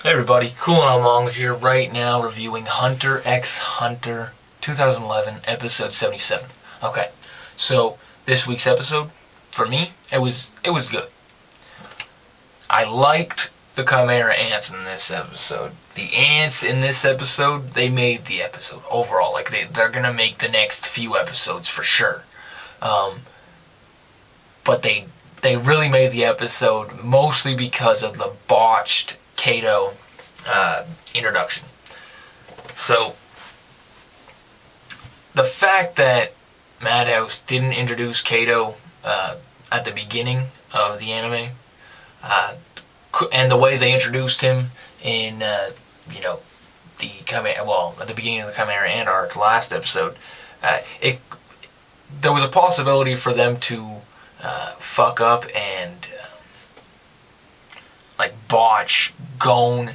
Hey everybody, Coolin' on Manga here right now reviewing Hunter x Hunter 2011 episode 77. Okay, so this week's episode, for me, it was good. I liked the Chimera ants in this episode. The ants in this episode, they made the episode overall. Like they're gonna make the next few episodes for sure. But they really made the episode mostly because of the botched Kato introduction. So the fact that Madhouse didn't introduce Kato at the beginning of the anime, and the way they introduced him in at the beginning of the Chimera Ant arc, last episode, there was a possibility for them to fuck up and botch Gon's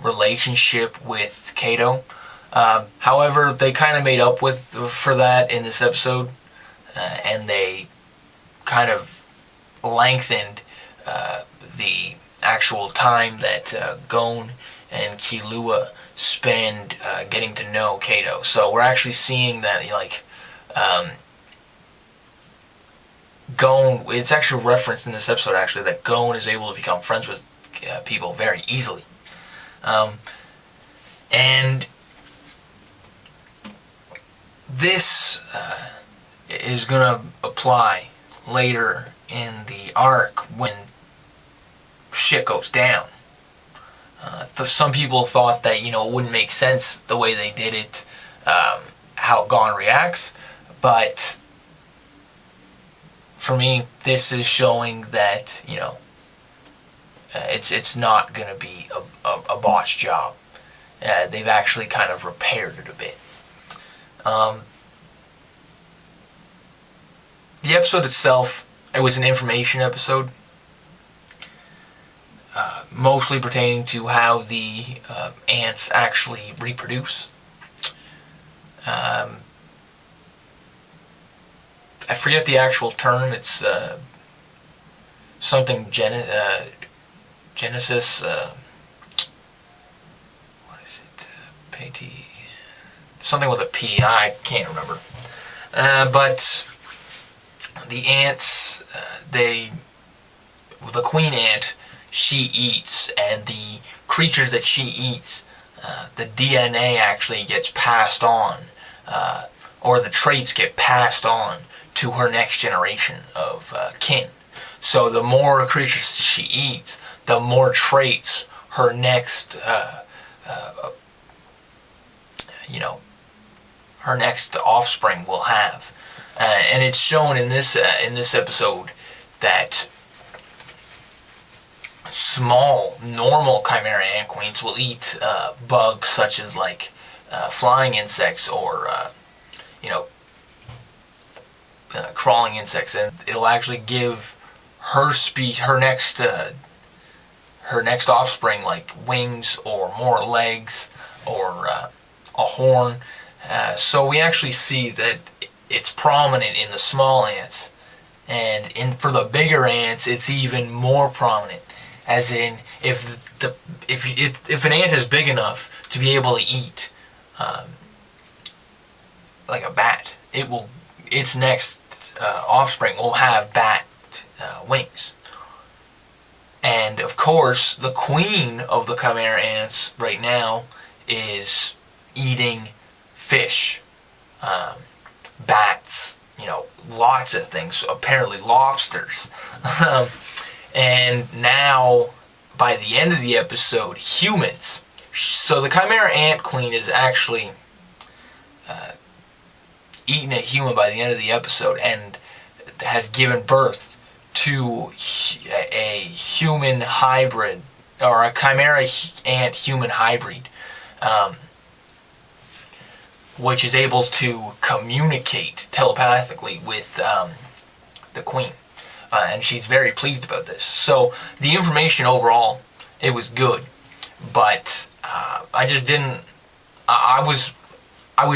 relationship with Kato. However, they kind of made up for that in this episode, and they kind of lengthened the actual time that Gon and Killua spend getting to know Kato. So we're actually seeing that Gon, it's actually referenced in this episode actually that Gon is able to become friends with people very easily. And this is going to apply later in the arc when shit goes down. Some people thought that, it wouldn't make sense the way they did it, how Gon reacts, but for me, this is showing that, it's not going to be a botched job. They've actually kind of repaired it a bit. The episode itself, it was an information episode, mostly pertaining to how the ants actually reproduce. I forget the actual term. It's something Genesis. What is it? P-T. Something with a P. I can't remember. But the ants, the queen ant, she eats, and the creatures that she eats, the DNA actually gets passed on, or the traits get passed on to her next generation of kin. So the more creatures she eats, the more traits her next, her next offspring will have. And it's shown in this episode that small, normal Chimera ant queens will eat bugs such as flying insects or crawling insects, and it'll actually give her next offspring wings or more legs or a horn. So we actually see that it's prominent in the small ants, and for the bigger ants, it's even more prominent. As in, if an ant is big enough to be able to eat like a bat, its next offspring will have bat wings. And of course, the queen of the Chimera ants right now is eating fish, bats, lots of things, apparently lobsters. And now, by the end of the episode, humans. So the Chimera ant queen is actually eating a human by the end of the episode, and has given birth to a human hybrid, or a Chimera ant human hybrid, which is able to communicate telepathically with the queen. And she's very pleased about this. So the information overall, it was good, but I just didn't. I was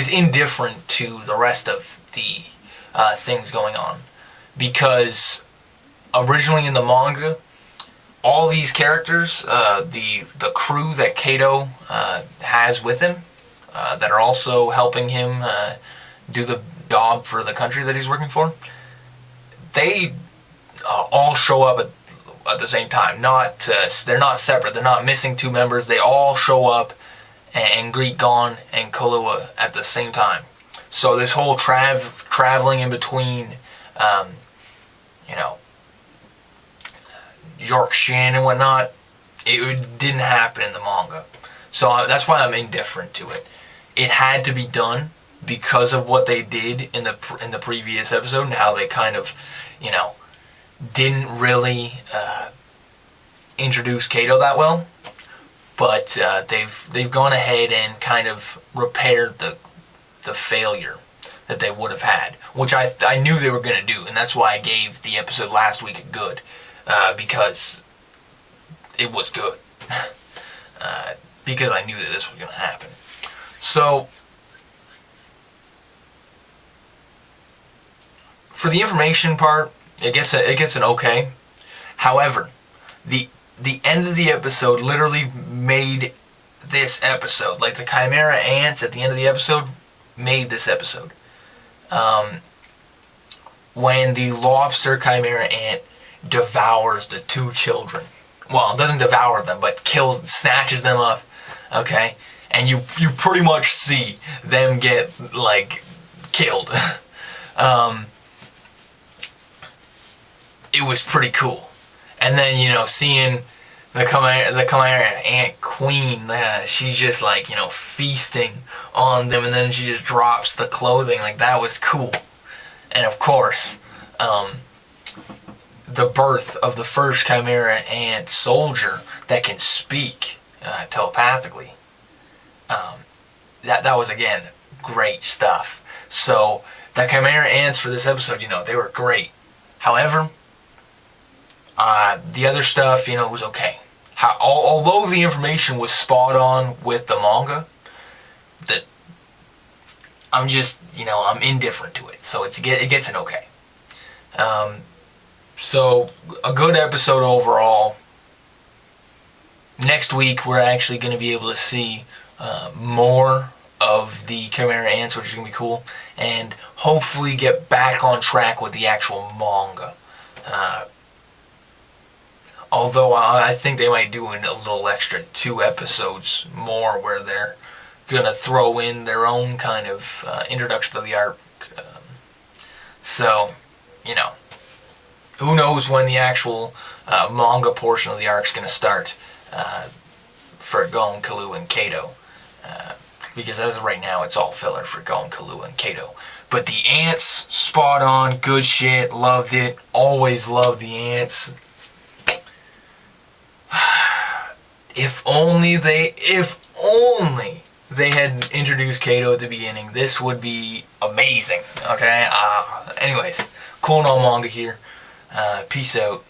indifferent to the rest of the things going on, because originally in the manga, all these characters, the crew that Kato has with him, that are also helping him do the job for the country that he's working for, they all show up at the same time. They're not separate. They're not missing two members. They all show up and greet Gon and Kahlua at the same time. So this whole traveling in between, Yorkshire and whatnot, it didn't happen in the manga. So that's why I'm indifferent to it. It had to be done because of what they did in the previous episode and how they kind of, didn't really introduce Kato that well. But they've gone ahead and kind of repaired the failure that they would have had, which I knew they were going to do, and that's why I gave the episode last week a good, because it was good. Because I knew that this was going to happen. So, for the information part, it gets an okay. However, the end of the episode literally made this episode. Like, the Chimera ants at the end of the episode made this episode. When the lobster Chimera ant devours the two children. Well, it doesn't devour them, but snatches them up. Okay? And you pretty much see them get, killed. It was pretty cool. And then, seeing the Chimera ant queen, she's just feasting on them, and then she just drops the clothing. That was cool. And of course, the birth of the first Chimera ant soldier that can speak telepathically. That was, again, great stuff. So the Chimera ants for this episode, they were great. However, the other stuff, was okay. Although the information was spot on with the manga, that I'm just, I'm indifferent to it. So it gets an okay. So a good episode overall. Next week we're actually going to be able to see more of the Chimera ants, which is going to be cool, and hopefully get back on track with the actual manga. Although I think they might do a little extra 2 episodes more where they're going to throw in their own kind of introduction to the arc. So, who knows when the actual manga portion of the arc is going to start for Gon, Kahlua, and Kato. Because as of right now, it's all filler for Gon, Kahlua, and Kato. But the ants, spot on, good shit, loved it, always loved the ants. If only they had introduced Kato at the beginning, this would be amazing. Okay? Anyways, cool and all manga here. Peace out.